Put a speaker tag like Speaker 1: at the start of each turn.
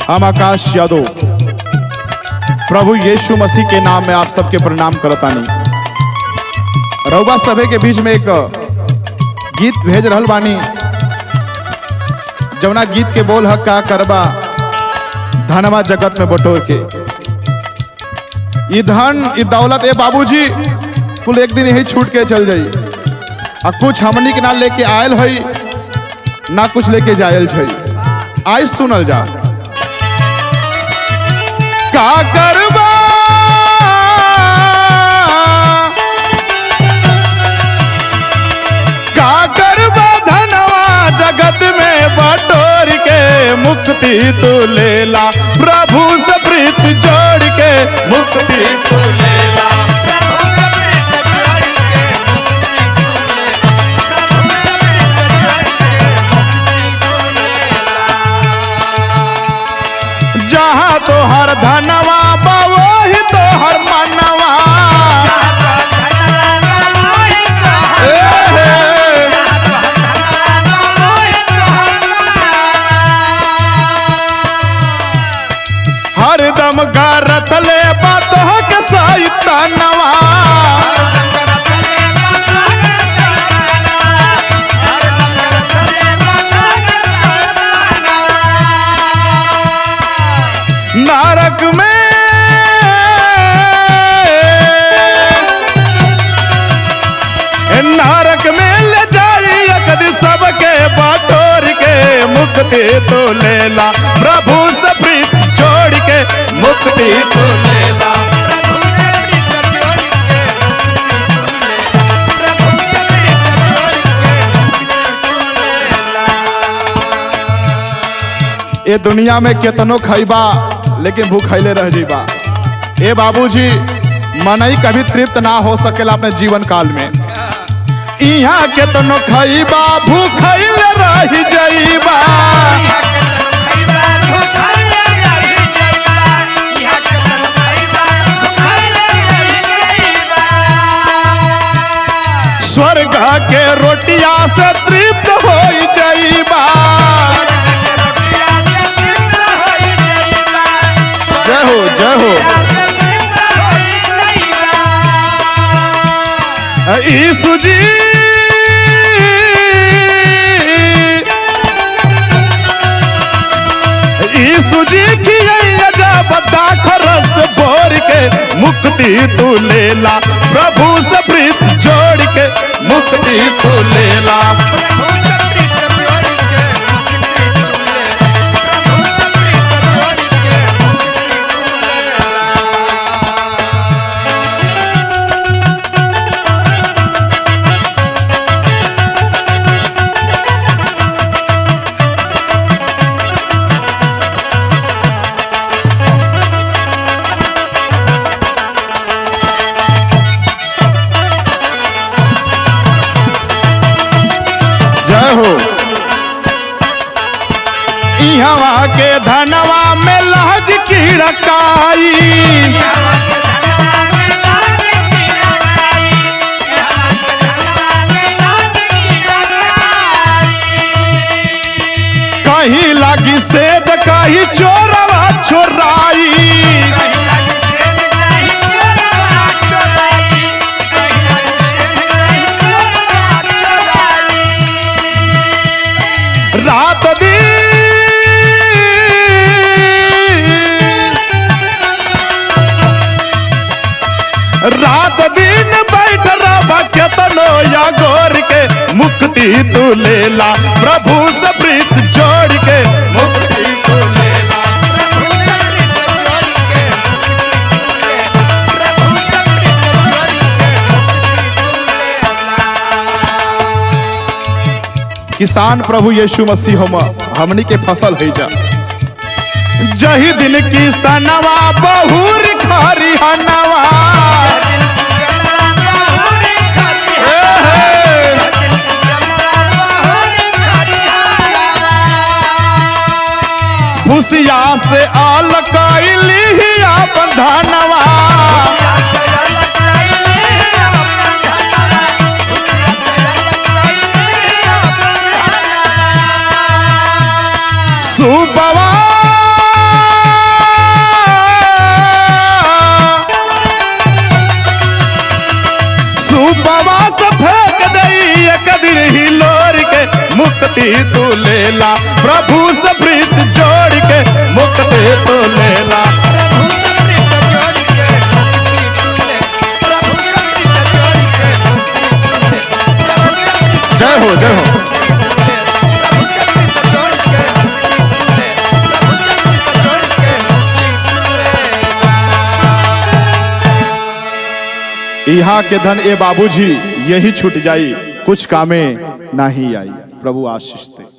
Speaker 1: हम आकाश यादव प्रभु यीशु मसीह के नाम में आप सबके प्रणाम करतानी। रउआ सभे के बीच में एक गीत भेज रहल बानी, जवना गीत के बोल हक का करबा धनवा जगत में बटोर के। ई धन ई दौलत ए बाबूजी कुल एक दिन यही छूट के चल जाई, और कुछ हमनी के ना लेके आयल हई ना कुछ लेके जायल छई। आज सुनल जा का करबा धनवा जगत में बटोर के। मुक्ति तू लेला प्रभु से प्रीत जोड़ के। मुक्ति तू लेला जहाँ तो हर धनवा बाबो ही तो हर मनवा। हरदम गारत ले बातों के सैतानवा। नरक में ले जाई कदी सबके बटोर के। मुक्ति तो लेला प्रभु से प्रीत जोड़ के। मुक्ति तो लेला ये दुनिया में केतनो खैबा लेकिन भूखैले रह जीबा। ए बाबूजी मनई कभी तृप्त ना हो सकेला अपने जीवन काल में। यहाँ केतनो खैबा भूखैले रह जाइबा। स्वर्ग के रोटिया से तृप्त हो जाइबा। जय हो जय हो। यीशु जी की अजब दाखरस बोर के। मुक्ति तू लेला प्रभु से प्रीत जोड़ के। मुक्ति तू लेला हवा के धनवा में लहज की रकाई। कहीं लागी सेद कहीं चोरवा चोराई। रात दिन बैठ रहा केतनो या गोर के। मुक्ति तू लेला प्रभु से प्रीत जोड़ के। मुक्ति तू लेला किसान प्रभु यीशु मसीह हमनी के फसल है जा। जही दिन किसनवा बहुर खरिहनवा। भूसिया से आल कैली अपन धनवा। सुबवा लेला, प्रभु से प्रीत जोड़ के मुक्ति तो लेला। जय हो जय हो। यहाँ के धन ए बाबूजी यही छूट जाई, कुछ कामे नहीं आई। प्रभु आशीष दे।